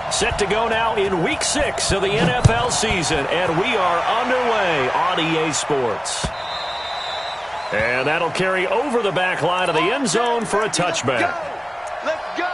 Set to go now in Week 6 of the NFL season, and we are underway on EA Sports. And that'll carry over the back line of the end zone for a touchback. Let's go!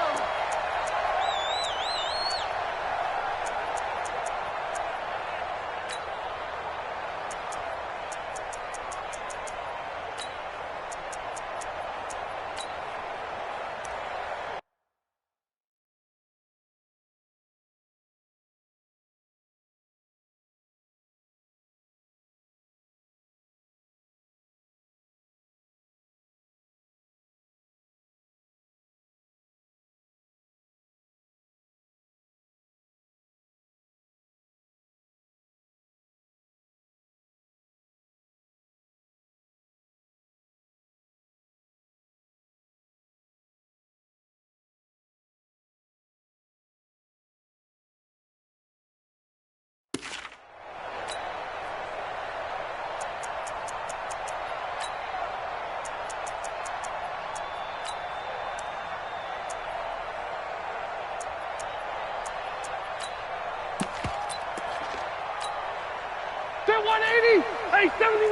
They're 180! Hey, 79!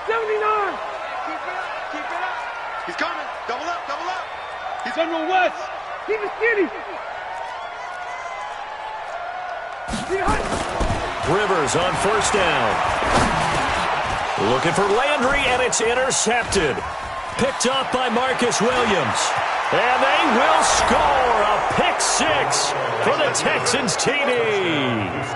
79! Keep it up! He's coming! Double up, double up! He's under West! Keep it skinny! Rivers on first down. Looking for Landry, and it's intercepted. Picked up by Marcus Williams. And they will score a pick six for the Texans TD.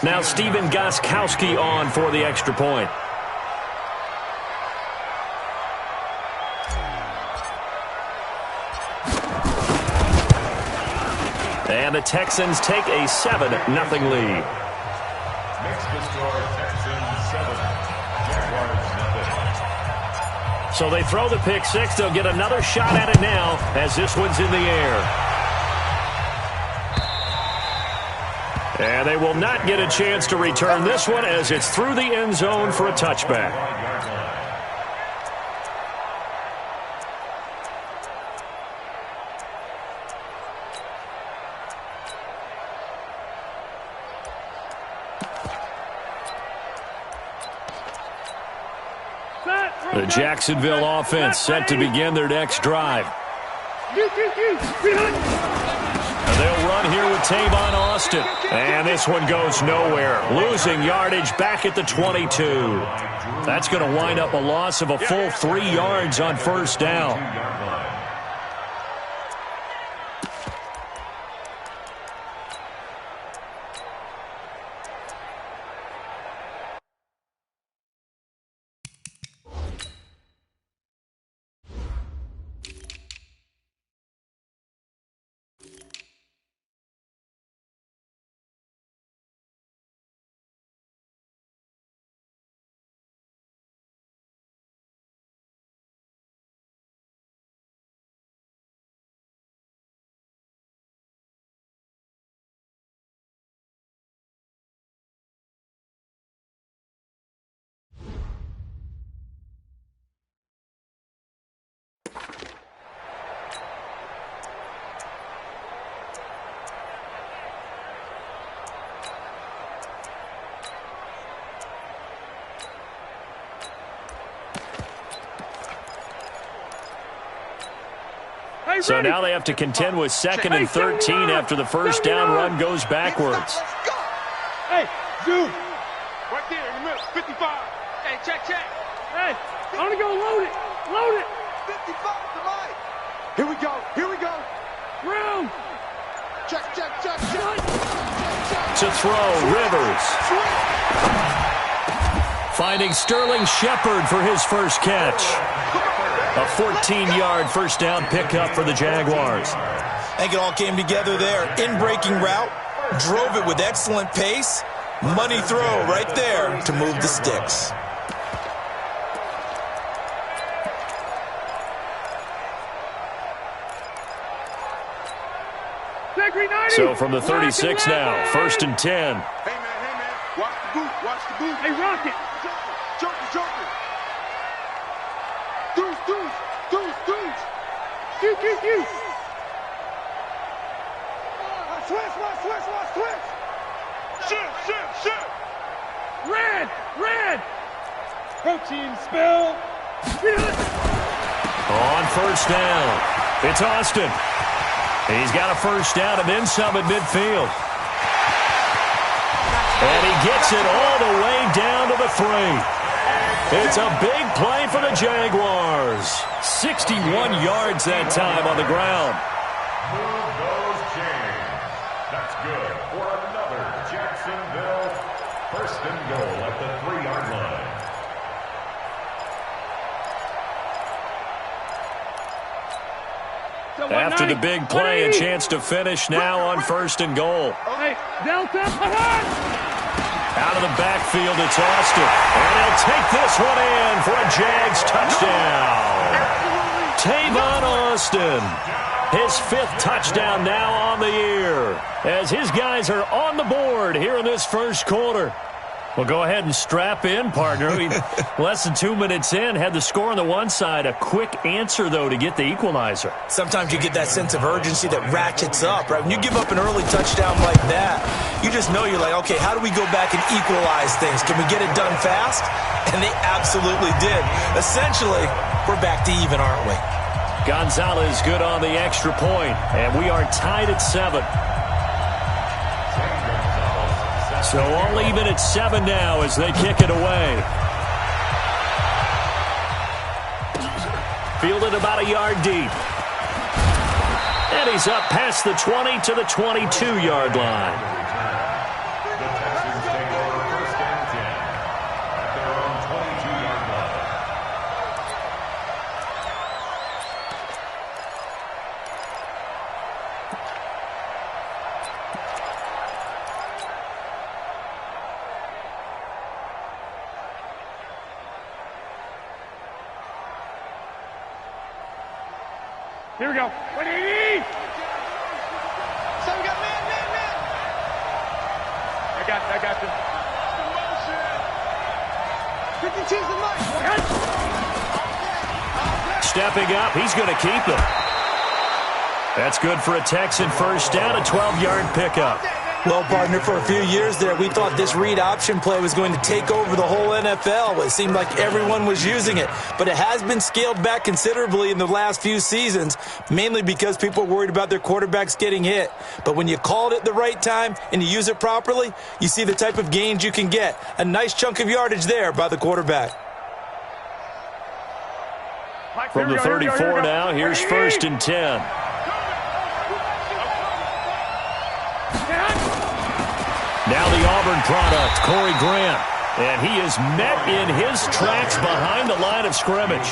Now Steven Gostkowski on for the extra point. And the Texans take a 7-0 lead. Next to score, Texans 7, Jaguars nothing. So they throw the pick six. They'll get another shot at it now as this one's in the air. And they will not get a chance to return this one as it's through the end zone for a touchback. The Jacksonville offense set to begin their next drive. And they'll run here with Tavon Austin. And this one goes nowhere. Losing yardage back at the 22. That's going to wind up a loss of a full 3 yards on first down. So now they have to contend with 2nd and 13 after the first down run goes backwards. Hey, dude. Right there in the middle, 55. Hey, check. Hey, I'm gonna go load it. Load it. 55 to Mike. Here we go. Room. Check. To throw, Rivers. Finding Sterling Shepard for his first catch. A 14-yard first down pickup for the Jaguars. I think it all came together there. In-breaking route, drove it with excellent pace. Money throw right there to move the sticks. So from the 36 now, 1st and 10. Hey, man. Watch the booth. Hey, Rocket. Joker. Deuce. You. Switch. Shoot. Red. Protein spill. On first down, it's Austin. He's got a first down and then some at midfield. And he gets it all the way down to the 3. It's a big play for the Jaguars. 61 yards that time on the ground. Move those chains. That's good for another Jacksonville first and goal at the 3-yard line. After the big play, a chance to finish now on first and goal. Hey, Delta, Out of the backfield, it's Austin. And he'll take this one in for a Jags touchdown. Tavon Austin, his 5th touchdown now on the year, as his guys are on the board here in this first quarter. Well, go ahead and strap in, partner. Less than 2 minutes in, had the score on the one side. A quick answer, though, to get the equalizer. Sometimes you get that sense of urgency that ratchets up, right? When you give up an early touchdown like that, you just know you're like, okay, how do we go back and equalize things? Can we get it done fast? And they absolutely did. Essentially, we're back to even, aren't we? Gonzalez good on the extra point, and we are tied at 7. So all even at 7 now as they kick it away. Fielded about a yard deep. And he's up past the 20 to the 22-yard line. The Texans take over first and 10 at their own 22-yard line. Here we go. What do you need? So we got man. I got this. 52's the mic. Stepping up, he's going to keep it. That's good for a Texan first down, a 12-yard pickup. Well, partner, for a few years there, we thought this read option play was going to take over the whole NFL. It seemed like everyone was using it. But it has been scaled back considerably in the last few seasons, mainly because people are worried about their quarterbacks getting hit. But when you call it at the right time and you use it properly, you see the type of gains you can get. A nice chunk of yardage there by the quarterback. From the 34 now, here's first and 10. Now the Auburn product, Corey Grant. And he is met in his tracks behind the line of scrimmage.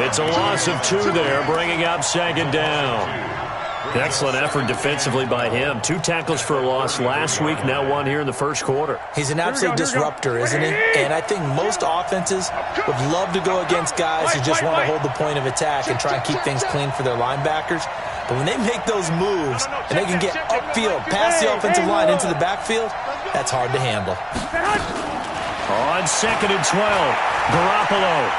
It's a loss of 2 there, bringing up second down. Excellent effort defensively by him. 2 tackles for a loss last week, now 1 here in the first quarter. He's an absolute disruptor, isn't he? And I think most offenses would love to go against guys who just want to hold the point of attack and try and keep things clean for their linebackers. But when they make those moves and they can get upfield, past the offensive line into the backfield, that's hard to handle. On second and 12, Garoppolo.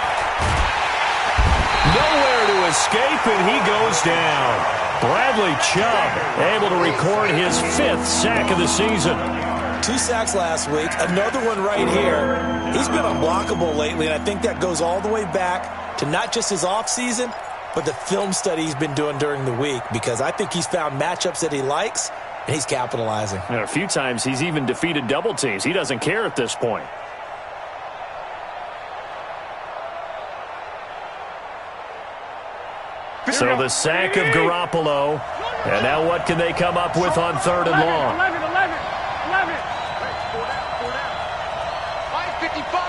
Nowhere to escape, and he goes down. Bradley Chubb able to record his 5th sack of the season. 2 sacks last week, another one right here. He's been unblockable lately, and I think that goes all the way back to not just his offseason, but the film study he's been doing during the week, because I think he's found matchups that he likes, and he's capitalizing. And a few times he's even defeated double teams. He doesn't care at this point. So the sack of Garoppolo. And now what can they come up with on 3rd and long? 11. 55.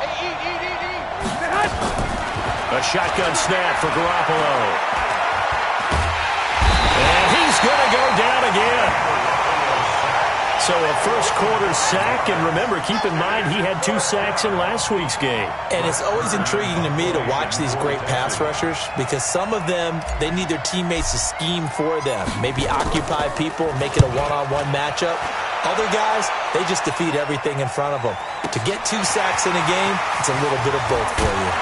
Hey, eat. A shotgun snap for Garoppolo. And he's going to go down again. So a first quarter sack, and remember, keep in mind, he had 2 sacks in last week's game. And it's always intriguing to me to watch these great pass rushers, because some of them, they need their teammates to scheme for them, maybe occupy people and make it a one-on-one matchup. Other guys, they just defeat everything in front of them. To get 2 sacks in a game, it's a little bit of both for you.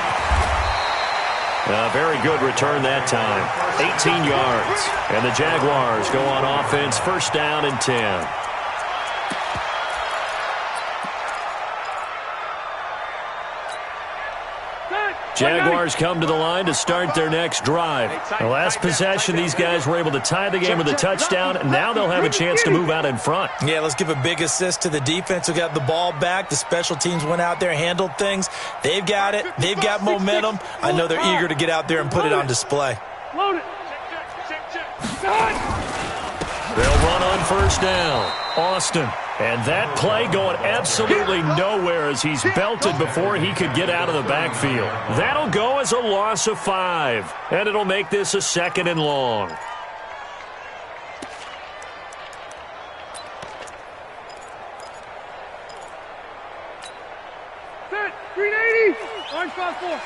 Very good return that time. 18 yards. And the Jaguars go on offense, first down and 10. Jaguars come to the line to start their next drive. The last possession, these guys were able to tie the game with a touchdown. Now they'll have a chance to move out in front. Yeah, let's give a big assist to the defense who got the ball back. The special teams went out there, handled things. They've got it. They've got momentum. I know they're eager to get out there and put it on display. Load it. They'll run on first down. Austin. And that play going absolutely nowhere as he's belted before he could get out of the backfield. That'll go as a loss of 5. And it'll make this a 2nd and long. Set. 380. Orange 5-4.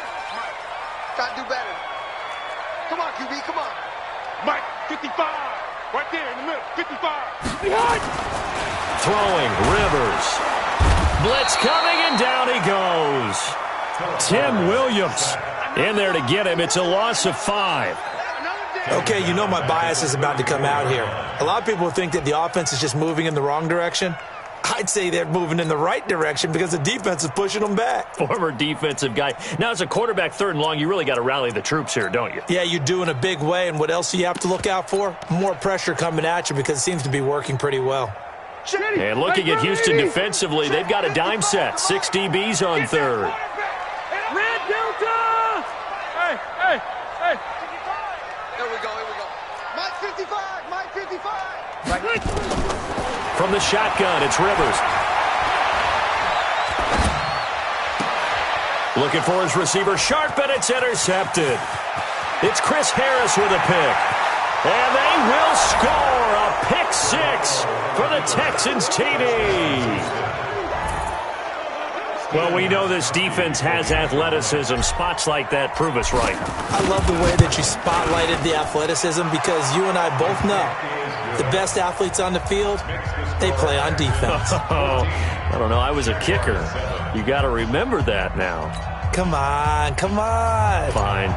Gotta do better. Come on, QB, come on. Mike, 55. Right there in the middle. 55. Behind. Throwing, Rivers. Blitz coming, and down he goes. Tim Williams in there to get him. It's a loss of 5. Okay, you know my bias is about to come out here. A lot of people think that the offense is just moving in the wrong direction. I'd say they're moving in the right direction because the defense is pushing them back. Former defensive guy. Now, as a quarterback, 3rd and long, you really got to rally the troops here, don't you? Yeah, you do in a big way. And what else do you have to look out for? More pressure coming at you because it seems to be working pretty well. And looking at Houston defensively, they've got a dime set. 6 DBs on 3rd. Red Delta! Hey, hey, hey. Here we go, here we go. Mike 55, Mike 55. From the shotgun, it's Rivers. Looking for his receiver, sharp, and it's intercepted. It's Chris Harris with a pick. And they will score a pick 6 for the Texans TD. Well, we know this defense has athleticism. Spots like that prove us right. I love the way that you spotlighted the athleticism because you and I both know the best athletes on the field, they play on defense. I don't know. I was a kicker. You got to remember that now. Come on, come on. Fine.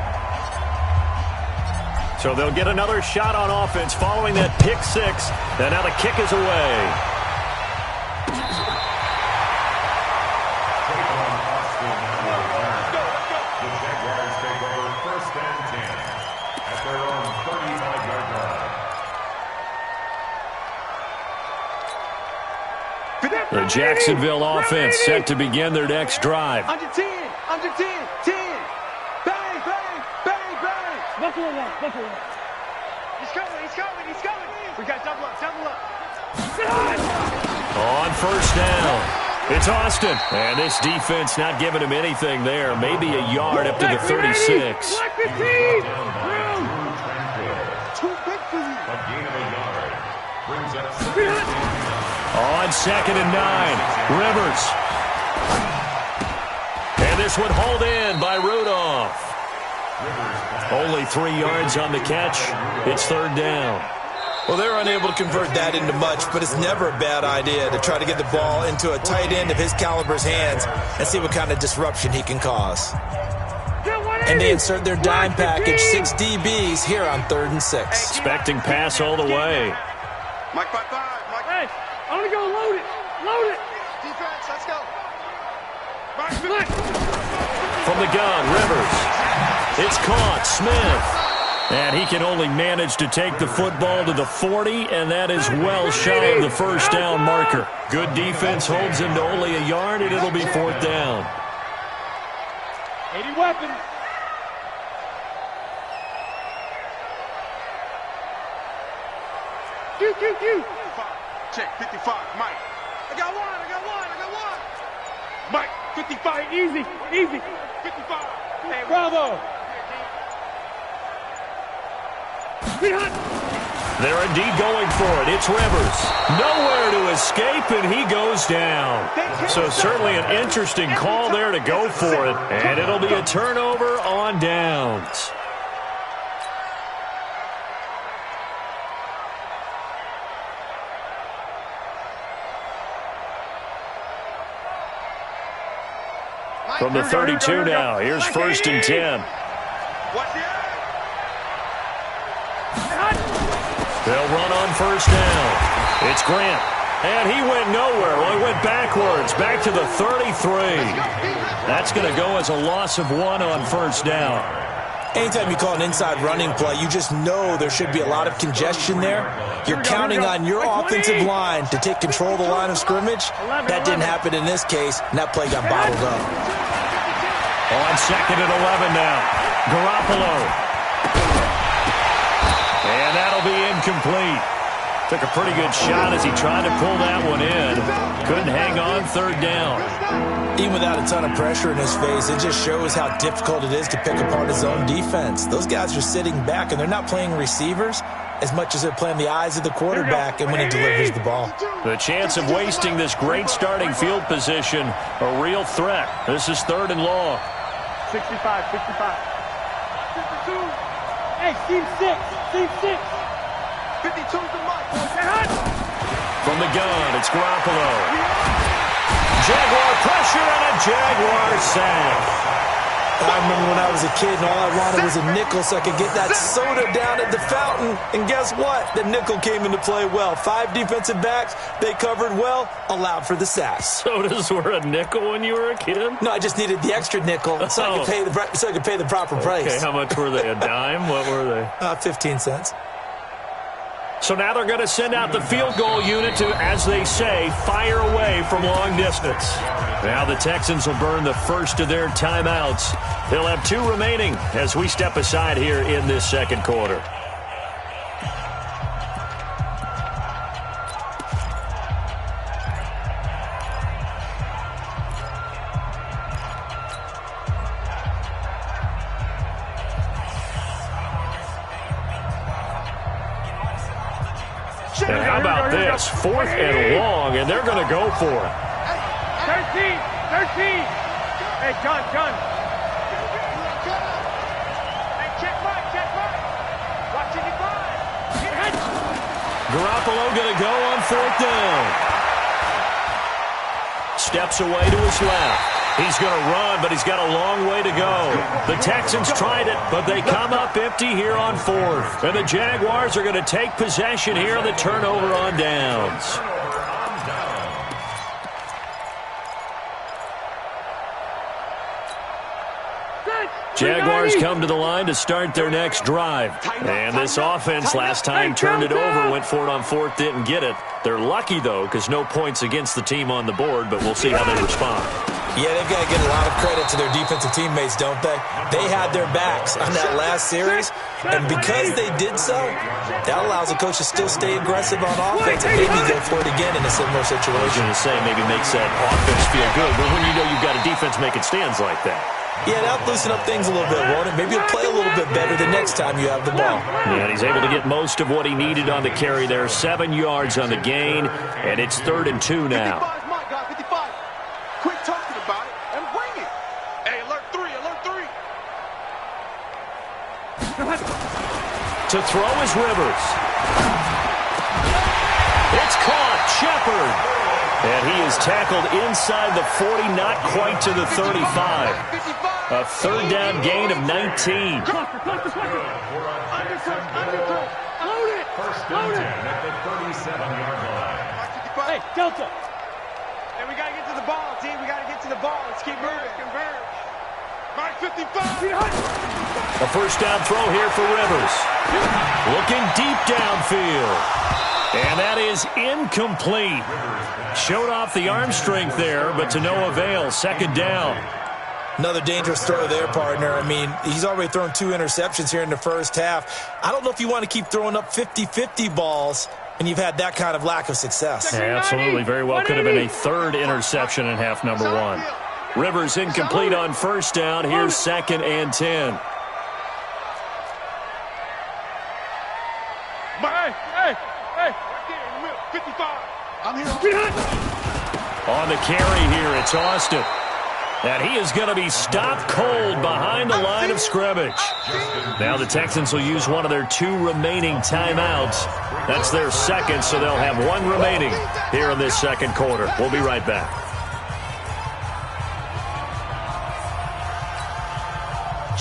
So they'll get another shot on offense following that pick 6. And now the kick is away. The Jaguars take over 1st and 10 at their own 35-yard line. The Jacksonville offense set to begin their next drive. Under 10, under 10, 10. Bang, bang, bang, bang. Buffalo one, Buffalo one. He's coming, he's coming, he's coming. We got double up, double up. On first down, it's Austin. And this defense not giving him anything there. Maybe a yard up to the 36. Black 15. Too big for you. A gain of a yard brings up 2nd. On 2nd and 9, Rivers. And this one hauled in by Rudolph. Only 3 yards on the catch. It's 3rd down. Well, they're unable to convert that into much, but it's never a bad idea to try to get the ball into a tight end of his caliber's hands and see what kind of disruption he can cause. And they insert their dime package, 6 DBs here on 3rd and 6. Expecting pass all the way. Mike 55, Mike. Hey, I'm going to go load it. Load it. Defense, let's go. Black. From the gun, Rivers. It's caught, Smith. And he can only manage to take the football to the 40, and that is well shy of the first down marker. Good defense holds him to only a yard, and it'll be 4th down. 80 weapons. Q. Check, 55, Mike. I got one. Mike, 55, easy. 55. Hey, Bravo. They're indeed going for it. It's Rivers. Nowhere to escape, and he goes down. So certainly an interesting call there to go for it, and it'll be a turnover on downs. From the 32 now, here's 1st and 10. Watch the eye. They'll run on first down. It's Grant. And he went nowhere. Well, he went backwards, back to the 33. That's going to go as a loss of 1 on first down. Anytime you call an inside running play, you just know there should be a lot of congestion there. You're counting on your offensive line to take control of the line of scrimmage. That didn't happen in this case, and that play got bottled up. On second and 11 now. Garoppolo. And that'll be incomplete. Took a pretty good shot as he tried to pull that one in. Couldn't hang on third down. Even without a ton of pressure in his face, it just shows how difficult it is to pick apart his own defense. Those guys are sitting back, and they're not playing receivers as much as they're playing the eyes of the quarterback and when he delivers the ball. The chance of wasting this great starting field position, a real threat. This is third and long. 65, 65. 52. Hey, seam 6. 52's the mic. From the gun, it's Garoppolo. Jaguar pressure and a Jaguar sack. I remember when I was a kid and all I wanted was a nickel so I could get that soda down at the fountain. And guess what? The nickel came into play well. 5 defensive backs, they covered well, allowed for the sack. Sodas were a nickel when you were a kid? No, I just needed the extra nickel so I could pay the proper price. Okay, how much were they? A dime? What were they? 15 cents. So now they're going to send out the field goal unit to, as they say, fire away from long distance. Now the Texans will burn the first of their timeouts. They'll have 2 remaining as we step aside here in this second quarter. And how about this? 4th and long, and they're going to go for it. 13. Hey, John. Hey, check Mike. Watch it, Garoppolo going to go on 4th down. Steps away to his left. He's going to run, but he's got a long way to go. The Texans tried it, but they come up empty here on 4th. And the Jaguars are going to take possession here on the turnover on downs. Jaguars come to the line to start their next drive. And this offense last time turned it over, went for it on 4th, didn't get it. They're lucky, though, because no points against the team on the board, but we'll see how they respond. Yeah, they've got to get a lot of credit to their defensive teammates, don't they? They had their backs on that last series, and because they did so, that allows the coach to still stay aggressive on offense and maybe go for it again in a similar situation. I was going to say maybe makes that offense feel good, but when you know you've got a defense making stands like that. Yeah, that'll loosen up things a little bit, won't it? Maybe he'll play a little bit better the next time you have the ball. Yeah, and he's able to get most of what he needed on the carry there. 7 yards on the gain, and it's 3rd and 2 now. 55's my guy, 55. Quit talking about it and bring it. Hey, alert 3. To throw is Rivers. It's caught. Shepard. And he is tackled inside the 40, not quite to the 35. A 3rd down gain of 19. First and 10 at the 37-yard line. Hey, Delta. Hey, we got to get to the ball, team. We got to get to the ball. Let's keep moving. Converge. Mark 55. A first down throw here for Rivers. Looking deep downfield. And that is incomplete. Showed off the arm strength there, but to no avail. 2nd down. Another dangerous throw there, partner. I mean, he's already thrown 2 interceptions here in the first half. I don't know if you want to keep throwing up 50-50 balls and you've had that kind of lack of success. Yeah, absolutely. Very well could have been a 3rd interception in half number 1. Rivers incomplete on first down. Here's 2nd and 10. Hey, right there in the middle, 55. I'm here. On the carry here, it's Austin. And he is going to be stopped cold behind the line of scrimmage. Now the Texans will use one of their 2 remaining timeouts. That's their 2nd, so they'll have 1 remaining here in this second quarter. We'll be right back.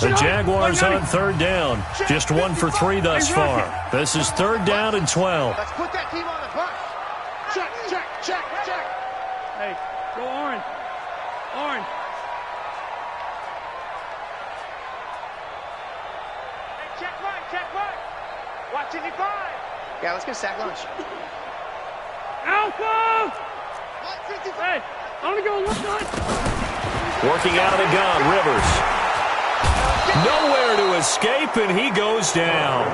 The Jaguars on third down. Just 1 for 3 thus far. This is third down and 12. Let's put that team on the bus. Check, check, check, check. Hey, go orange. Orange. Hey, check right, check right. Watch any five. Yeah, let's get sack lunch. Alpha! Hey, I'm going to go left side. Working out of the gun, Rivers. Nowhere to escape, and he goes down.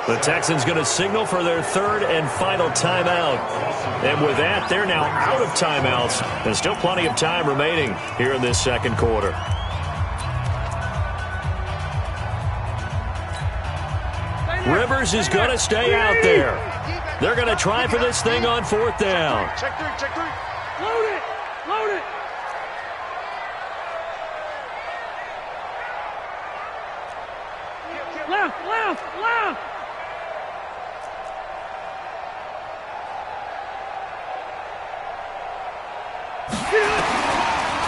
The Texans going to signal for their third and final timeout. And with that, they're now out of timeouts. There's still plenty of time remaining here in this second quarter. Rivers is going to stay out there. They're going to try for this thing on fourth down. Check three, check three. Load it, load it. Left, left, left.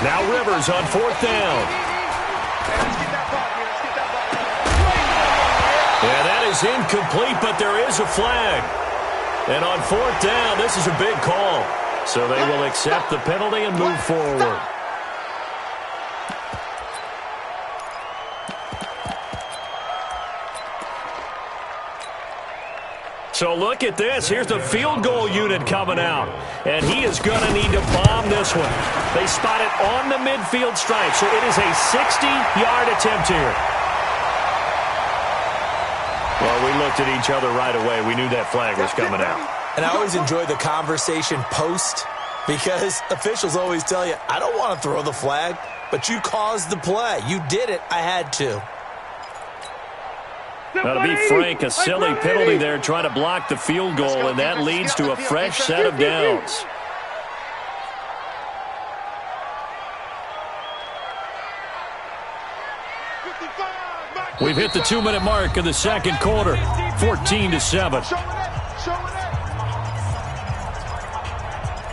Now Rivers on fourth down. And that is incomplete, but there is a flag. And on fourth down, this is a big call. So they will accept the penalty and move forward. So look at this. Here's the field goal unit coming out. And he is going to need to bomb this one. They spot it on the midfield stripe. So it is a 60-yard attempt here. Well, we looked at each other right away. We knew that flag was coming out. And I always enjoy the conversation post because officials always tell you, I don't want to throw the flag, but you caused the play. You did it. I had to. Now, to be frank, a silly penalty there trying to block the field goal, and that leads to a fresh set of downs. We've hit the 2-minute mark of the second quarter, 14-7.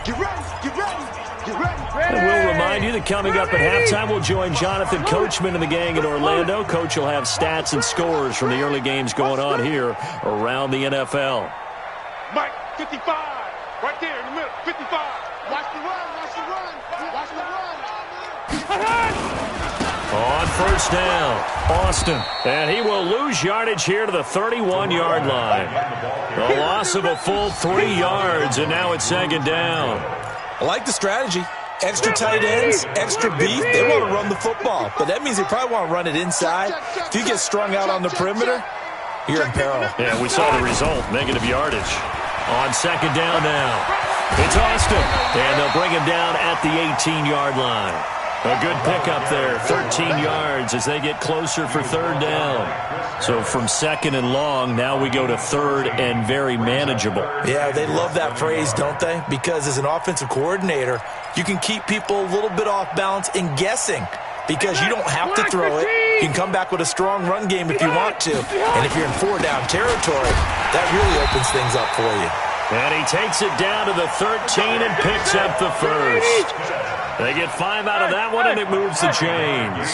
Get ready, get ready, get ready. And we'll remind you that coming up at halftime, we'll join Jonathan Coachman and the gang in Orlando. Coach will have stats and scores from the early games going on here around the NFL. Mike, 55. Right there in the middle, 55. Watch the run, watch the run, watch the run. On first down, Austin. And he will lose yardage here to the 31-yard line. The loss of a full 3 yards, and now it's second down. I like the strategy. Extra tight ends, extra beef. They want to run the football, but that means they probably want to run it inside. If you get strung out on the perimeter, you're in peril. Yeah, we saw the result, negative yardage. On second down now, it's Austin. And they'll bring him down at the 18-yard line. A good pickup there, 13 yards as they get closer for third down. So from second and long, now we go to third and very manageable. Yeah, they love that phrase, don't they? Because as an offensive coordinator, you can keep people a little bit off balance and guessing because you don't have to throw it. You can come back with a strong run game if you want to. And if you're in 4-down territory, that really opens things up for you. And he takes it down to the 13 and picks up the first. They get 5 out of that one, and it moves the chains.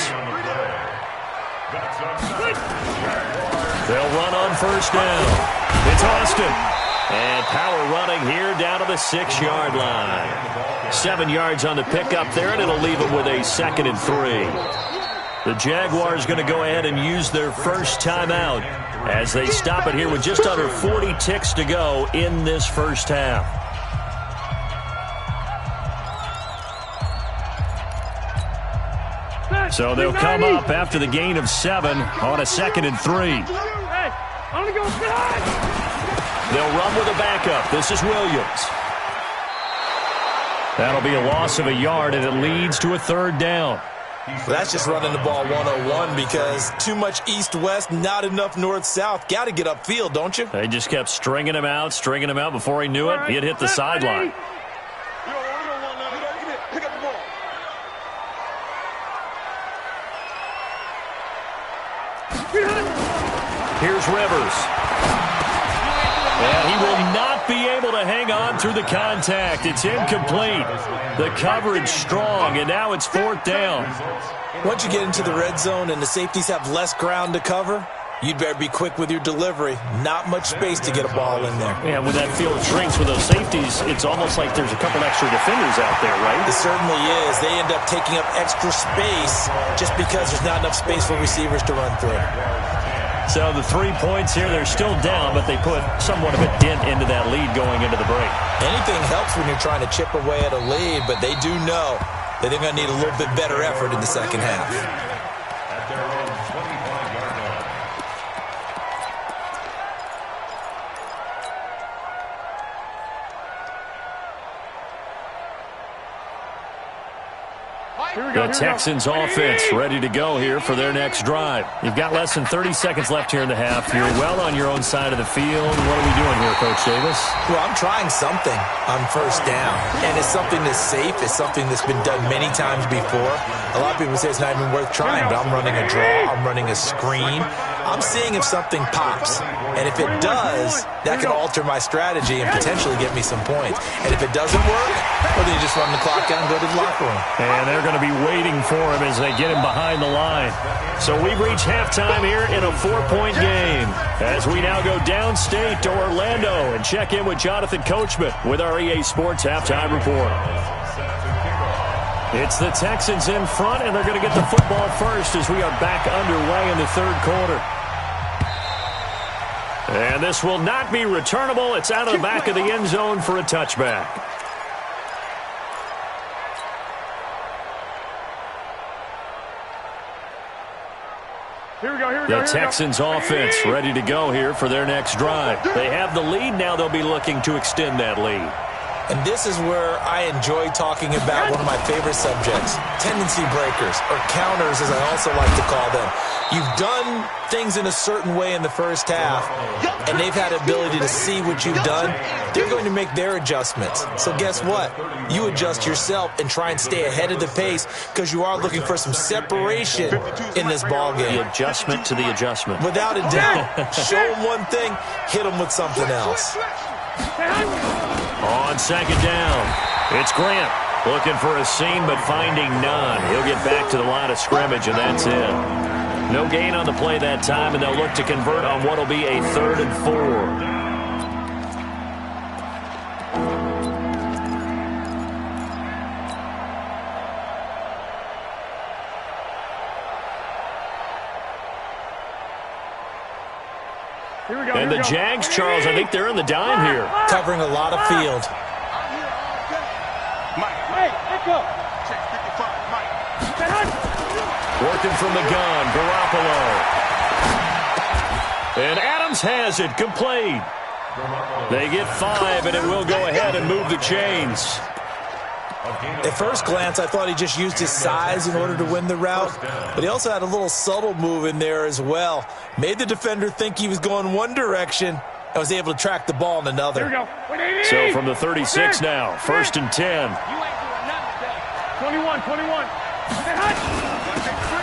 They'll run on first down. It's Austin. And power running here down to the 6-yard line. 7 yards on the pickup there, and it'll leave them with a 2nd and 3. The Jaguars going to go ahead and use their first timeout as they stop it here with just under 40 ticks to go in this first half. So they'll come up after the gain of 7 on a 2nd and 3. Hey, I'm going to go behind. They'll run with a backup. This is Williams. That'll be a loss of a yard, and it leads to a third down. Well, that's just running the ball 101 because too much east-west, not enough north-south. Got to get upfield, don't you? They just kept stringing him out before he knew it. He had hit the sideline. Here's Rivers. And he will not be able to to hang on through the contact. It's incomplete. The coverage strong, and now it's 4th down. Once you get into the red zone and the safeties have less ground to cover, you'd better be quick with your delivery. Not much space to get a ball in there. Yeah, when that field shrinks with those safeties, it's almost like there's a couple extra defenders out there, right? It certainly is. They end up taking up extra space just because there's not enough space for receivers to run through. So the 3 points here, they're still down, but they put somewhat of a dent into that lead going into the break. Anything helps when you're trying to chip away at a lead, but they do know that they're going to need a little bit better effort in the second half. At their own 25-yard line. The Texans offense ready to go here for their next drive. You've got less than 30 seconds left here in the half. You're well on your own side of the field. What are we doing here, Coach Davis? Well, I'm trying something on 1st down, and it's something that's safe. It's something that's been done many times before. A lot of people say it's not even worth trying, but I'm running a draw. I'm running a screen. I'm seeing if something pops, and if it does, that can alter my strategy and potentially get me some points. And if it doesn't work, well, then you just run the clock down and go to the locker room. And they're going to be waiting for him as they get him behind the line. So we've reached halftime here in a 4-point game as we now go downstate to Orlando and check in with Jonathan Coachman with our EA Sports Halftime Report. It's the Texans in front, and they're going to get the football first as we are back underway in the 3rd quarter. And this will not be returnable. It's out of the back of the end zone for a touchback. The Texans offense ready to go here for their next drive. They have the lead now. They'll be looking to extend that lead. And this is where I enjoy talking about one of my favorite subjects, tendency breakers, or counters as I also like to call them. You've done things in a certain way in the first half, and they've had the ability to see what you've done. They're going to make their adjustments. So guess what? You adjust yourself and try and stay ahead of the pace because you are looking for some separation in this ball game. The adjustment to the adjustment. Without a doubt. Show them one thing, hit them with something else. On 2nd down, it's Grant looking for a seam but finding none. He'll get back to the line of scrimmage, and that's it. No gain on the play that time, and they'll look to convert on what will be a 3rd and 4. And the Jags, Charles, I think they're in the dime here. Covering a lot of field. Working from the gun, Garoppolo. And Adams has it, complete. They get 5, and it will go ahead and move the chains. At first glance, I thought he just used his size in order to win the route, but he also had a little subtle move in there as well. Made the defender think he was going one direction and was able to track the ball in another. Here we go. So from the 36 now, 1st and 10. 21.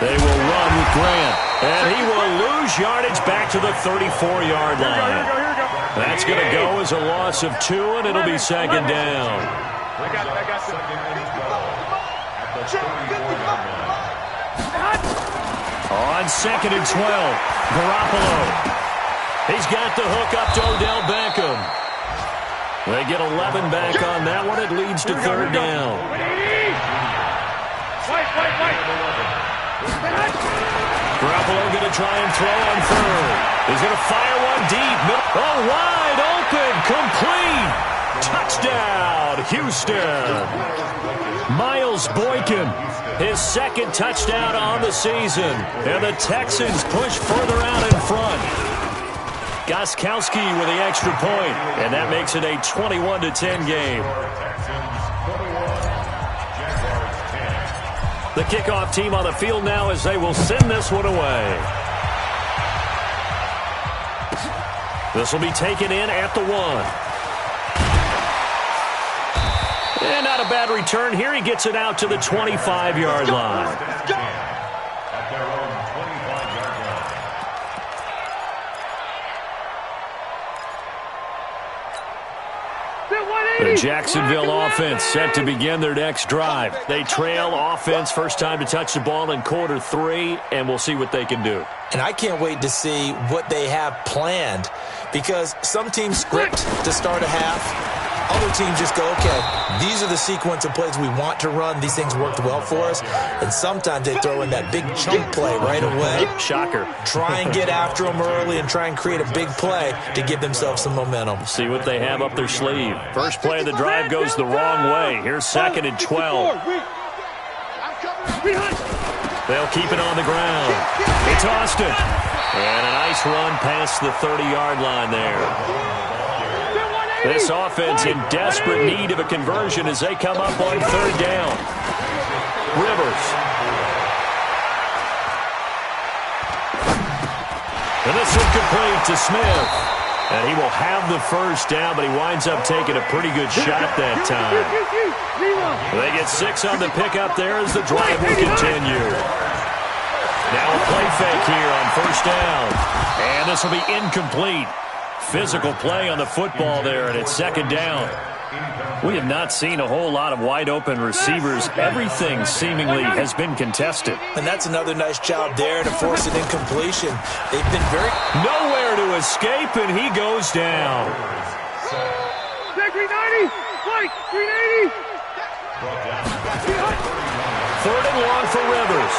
They will run with Grant, and he will lose yardage back to the 34-yard line. Here we go. That's going to go as a loss of 2, and it'll be 2nd down. I got On 2nd and 12, Garoppolo. He's got the hook up to Odell Beckham. They get 11 back on that one. It leads to 3rd down. Garoppolo going to try and throw on 3rd. He's going to fire one deep. Oh, wide open, complete. Touchdown, Houston. Miles Boykin, his 2nd touchdown on the season. And the Texans push further out in front. Gostkowski with the extra point, and that makes it a 21-10 game. The kickoff team on the field now as they will send this one away. This will be taken in at the 1. And not a bad return here. He gets it out to the 25-yard line. At their own 25-yard line. The Jacksonville offense set to begin their next drive. They trail offense, first time to touch the ball in quarter 3, and we'll see what they can do. And I can't wait to see what they have planned, because some teams script to start a half. Other teams just go, okay, these are the sequence of plays we want to run. These things worked well for us. And sometimes they throw in that big chunk play right away. Shocker. Try and get after them early and try and create a big play to give themselves some momentum. See what they have up their sleeve. First play of the drive goes the wrong way. Here's 2nd and 12. They'll keep it on the ground. It's Austin. And a nice run past the 30-yard line there. This offense in desperate need of a conversion as they come up on 3rd down. Rivers. And this is complete to Smith. And he will have the first down, but he winds up taking a pretty good shot that time. They get 6 on the pickup there as the drive will continue. Now a play fake here on 1st down. And this will be incomplete. Physical play on the football there, and it's 2nd down. We have not seen a whole lot of wide-open receivers. Everything seemingly has been contested. And that's another nice job there to force an incompletion. They've been very... Nowhere to escape, and he goes down. 390! Mike, 380! 3rd and long for Rivers.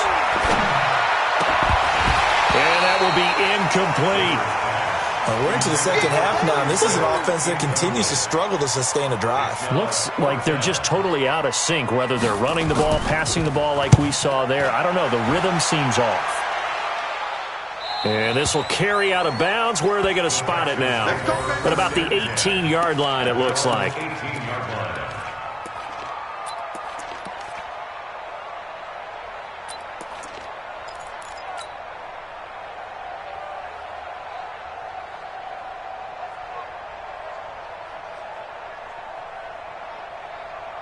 And that will be incomplete. We're into the second half now, and this is an offense that continues to struggle to sustain a drive. Looks like they're just totally out of sync, whether they're running the ball, passing the ball like we saw there. I don't know. The rhythm seems off. And this will carry out of bounds. Where are they going to spot it now? At about the 18-yard line, it looks like.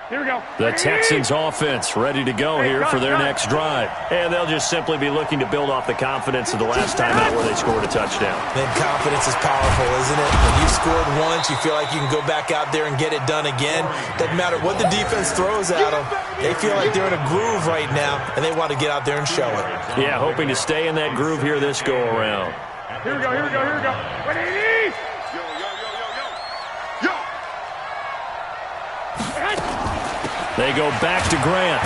Here we go. The Texans offense ready to go here for their next drive. And they'll just simply be looking to build off the confidence of the last time out where they scored a touchdown. Then confidence is powerful, isn't it? When you scored once, you feel like you can go back out there and get it done again. Doesn't matter what the defense throws at them. They feel like they're in a groove right now, and they want to get out there and show it. Yeah, hoping to stay in that groove here this go-around. Here we go, here we go, here we go. 180! They go back to Grant.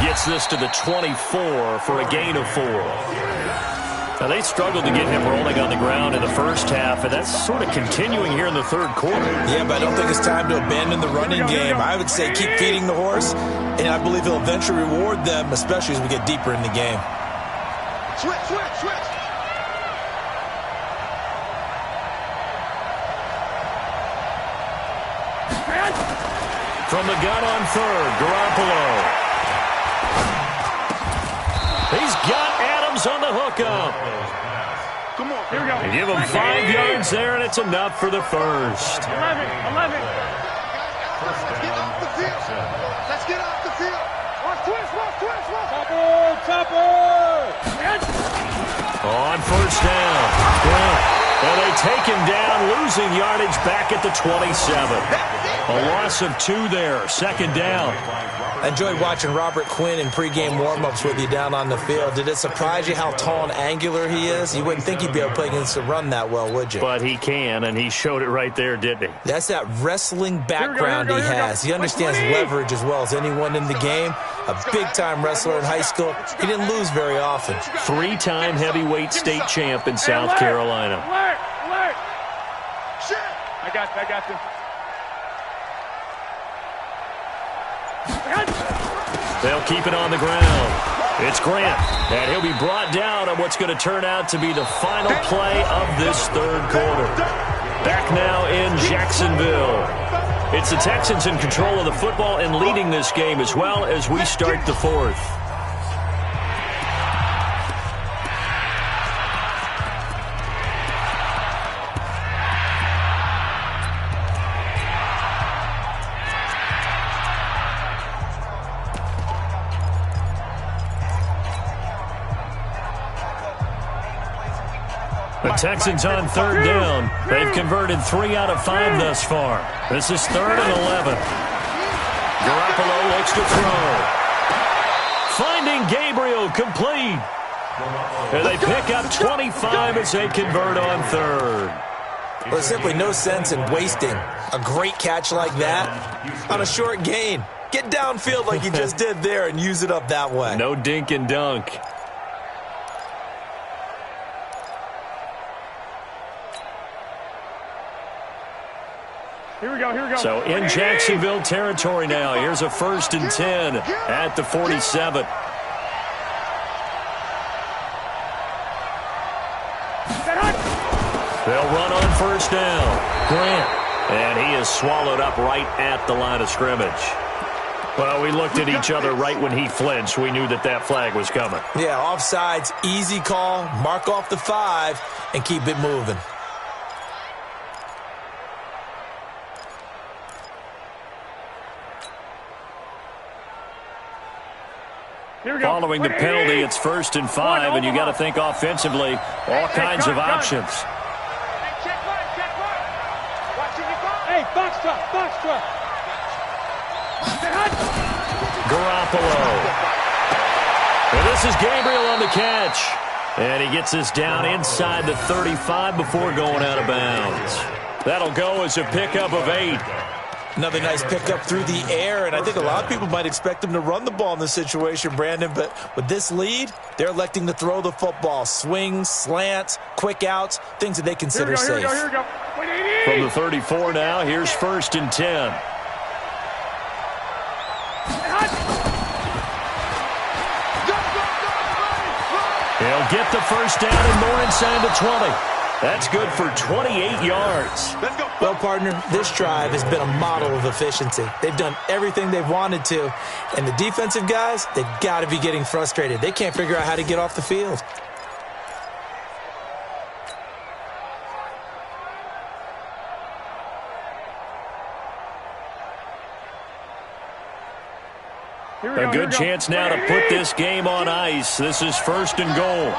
Gets this to the 24 for a gain of 4. Now, they struggled to get him rolling on the ground in the first half, and that's sort of continuing here in the 3rd quarter. Yeah, but I don't think it's time to abandon the running game. I would say keep feeding the horse, and I believe he'll eventually reward them, especially as we get deeper in the game. Switch, switch, switch. From the gun on 3rd, Garoppolo. He's got Adams on the hookup. Come on, here we go. They give him 5 yards there, and it's enough for the first. 11. Let's get off the field. Let's get off the field. Watch twist. Topper. On 1st down. Grant. And they take him down, losing yardage back at the 27. A loss of 2 there, 2nd down. I enjoyed watching Robert Quinn in pregame warm-ups with you down on the field. Did it surprise you how tall and angular he is? You wouldn't think he'd be able to play against the run that well, would you? But he can, and he showed it right there, didn't he? That's that wrestling background he has. He understands leverage as well as anyone in the game. A big-time wrestler in high school. He didn't lose very often. 3-time heavyweight state champ in South Carolina. Alert! Shit! I got you. They'll keep it on the ground. It's Grant, and he'll be brought down on what's going to turn out to be the final play of this 3rd quarter. Back now in Jacksonville. It's the Texans in control of the football and leading this game as well as we start the 4th. The Texans on third down. They've converted 3 out of 5 thus far. This is 3rd and 11. Garoppolo looks to throw. Finding Gabriel complete. And they pick up 25 as they convert on 3rd. Well, there's simply no sense in wasting a great catch like that on a short gain. Get downfield like you just did there and use it up that way. No dink and dunk. Here we go. So in Jacksonville territory now. Here's a 1st and 10 at the 47. They'll run on 1st down. Grant. And he is swallowed up right at the line of scrimmage. Well, we looked at each other right when he flinched. We knew that that flag was coming. Yeah, offsides, easy call. Mark off the 5 and keep it moving. Following the penalty, it's 1st and 5, and you got to think offensively, all kinds of options. Hey, box truck. Garoppolo. And this is Gabriel on the catch. And he gets this down inside the 35 before going out of bounds. That'll go as a pickup of 8. Another nice pickup through the air, and I think a lot of people might expect him to run the ball in this situation, Brandon, but with this lead, they're electing to throw the football. Swings, slants, quick outs, things that they consider safe. Here we go. From the 34 now, here's 1st and 10. He'll get the 1st down and more inside the 20. That's good for 28 yards. Well, partner, this drive has been a model of efficiency. They've done everything they've wanted to, and the defensive guys, they've got to be getting frustrated. They can't figure out how to get off the field. A good chance now to put this game on ice. This is 1st and goal.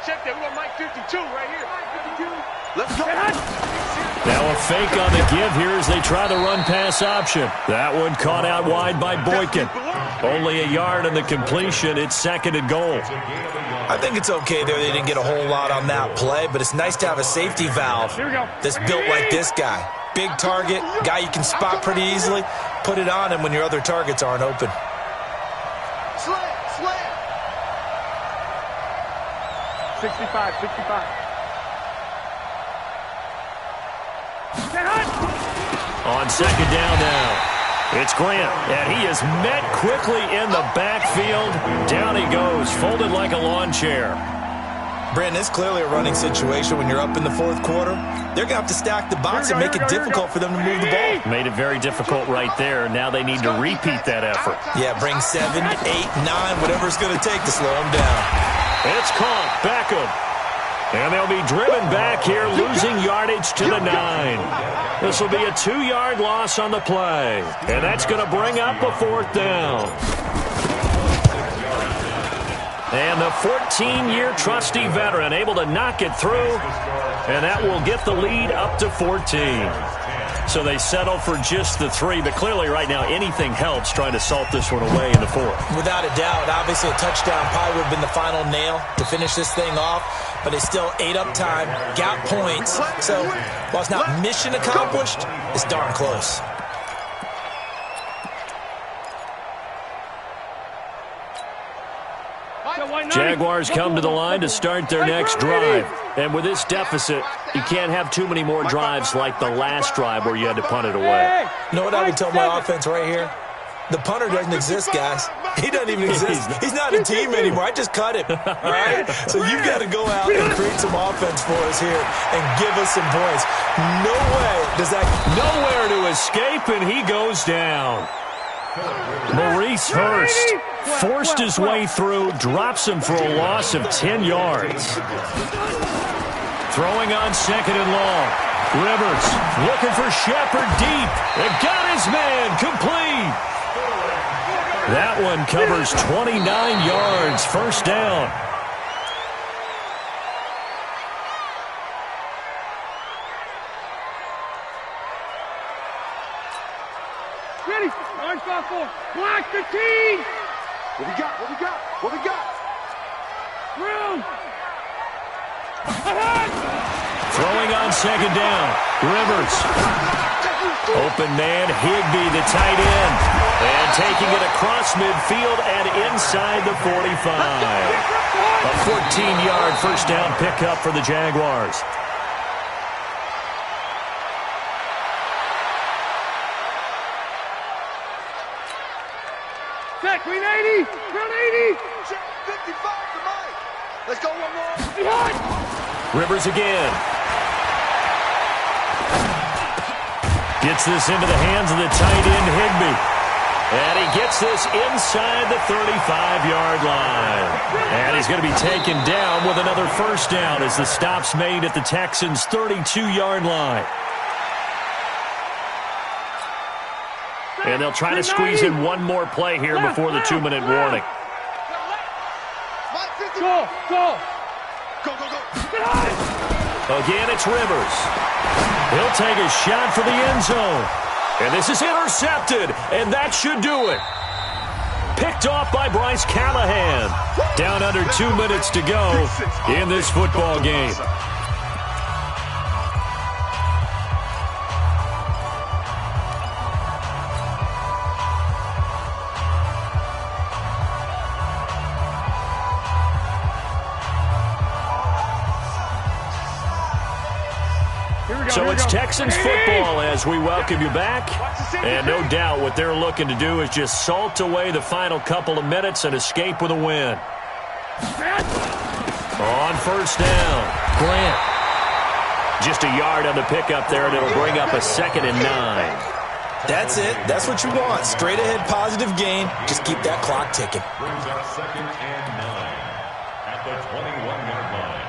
Check that. We got Mike 52 right here. Let's go. Now a fake on the give here as they try the run-pass option. That one caught out wide by Boykin. Only a yard on the completion. It's 2nd and goal. I think it's okay there. They didn't get a whole lot on that play, but it's nice to have a safety valve that's built like this guy. Big target, guy you can spot pretty easily. Put it on him when your other targets aren't open. Slant. 65. On 2nd down now. It's Grant, and he is met quickly in the backfield. Down he goes, folded like a lawn chair. Brandon, it's clearly a running situation when you're up in the 4th quarter. They're going to have to stack the box and make it difficult for them to move the ball. Made it very difficult right there. Now they need to repeat that effort. Yeah, bring 7, 8, 9, whatever it's going to take to slow them down. It's caught. Beckham. And they'll be driven back here, losing yardage to the 9. This will be a 2-yard loss on the play. And that's going to bring up a 4th down. And the 14-year trusty veteran able to knock it through. And that will get the lead up to 14. So they settle for just the 3, but clearly right now anything helps trying to salt this one away in the 4th. Without a doubt, obviously a touchdown probably would have been the final nail to finish this thing off, but they still ate up time, got points. So while it's not mission accomplished, it's darn close. Jaguars come to the line to start their next drive. And with this deficit, you can't have too many more drives like the last drive where you had to punt it away. You know what I would tell my offense right here? The punter doesn't exist, guys. He doesn't even exist. He's not a team anymore. I just cut him, all right? So you've got to go out and create some offense for us here and give us some points. No way does that... Nowhere to escape, and he goes down. Maurice Hurst forced his way through, drops him for a loss of 10 yards. Throwing on 2nd and long. Rivers looking for Shepard deep. And got his man complete. That one covers 29 yards. First down. Ready? Orange 5-4. Black 15. What we got? What we got? What we got? Room. Throwing on second down. Rivers. Open man, Higbee, the tight end. And taking it across midfield and inside the 45. A 14-yard first down pickup for the Jaguars. Set, green 80. Ground 80. 55 to Mike. Let's go one more. Behind. Rivers again. Gets this into the hands of the tight end, Higbee. And he gets this inside the 35-yard line. And he's going to be taken down with another first down as the stop's made at the Texans' 32-yard line. And they'll try to squeeze in one more play here before the 2-minute warning. Go, go. Go, go, go. Again, it's Rivers. He'll take a shot for the end zone. And this is intercepted, and that should do it. Picked off by Bryce Callahan. Down under 2 minutes to go in this football game. So it's Texans football as we welcome you back. And no doubt what they're looking to do is just salt away the final couple of minutes and escape with a win. On first down, Grant. Just a yard on the pickup there, and it'll bring up a 2nd and 9. That's it. That's what you want. Straight ahead positive gain. Just keep that clock ticking. Brings up 2nd and 9 at the 21-yard line.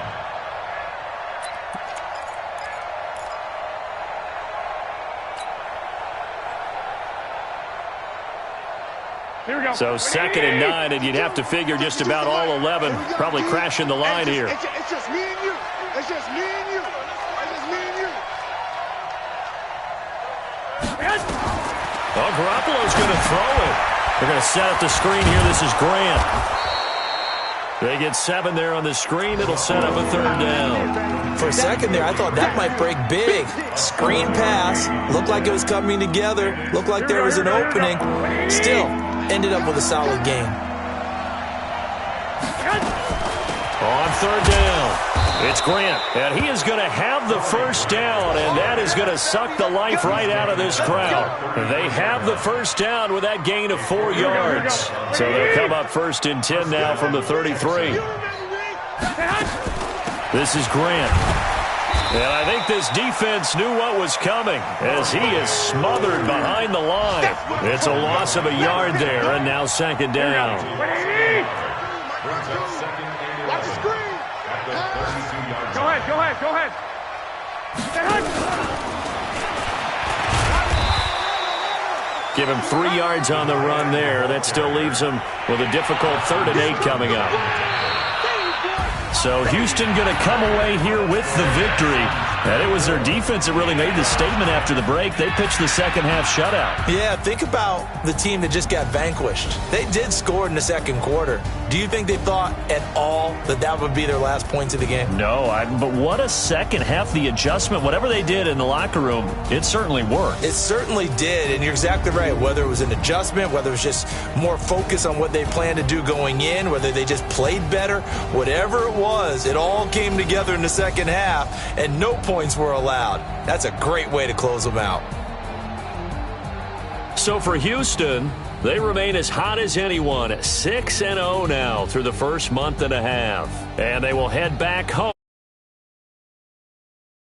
Here we go. So 2nd and 9, and you'd have to figure just about all 11 probably crashing the line here. It's just me and you. It's just me and you. It's just me and you. Oh, Garoppolo's going to throw it. They're going to set up the screen here. This is Grant. They get 7 there on the screen. It'll set up a 3rd down. For a second there, I thought that might break big. Screen pass. Looked like it was coming together. Looked like there was an opening. Still, ended up with a solid gain. On 3rd down, it's Grant. And he is going to have the first down, and that is going to suck the life right out of this crowd. They have the first down with that gain of 4 yards. So they'll come up 1st and 10 now from the 33. This is Grant. And I think this defense knew what was coming as he is smothered behind the line. It's a loss of a yard there, and now 2nd down. Watch the screen. Go ahead, go ahead, go ahead. Give him 3 yards on the run there. That still leaves him with a difficult 3rd and 8 coming up. So Houston going to come away here with the victory. And it was their defense that really made the statement after the break. They pitched the second half shutout. Yeah, think about the team that just got vanquished. They did score in the second quarter. Do you think they thought at all that that would be their last points of the game? No, but what a second half. The adjustment, whatever they did in the locker room, it certainly worked. It certainly did, and you're exactly right. Whether it was an adjustment, whether it was just more focus on what they planned to do going in, whether they just played better, whatever it was, it all came together in the second half, and no points were allowed. That's a great way to close them out. So for Houston, they remain as hot as anyone, 6-0 now through the first month and a half. And they will head back home.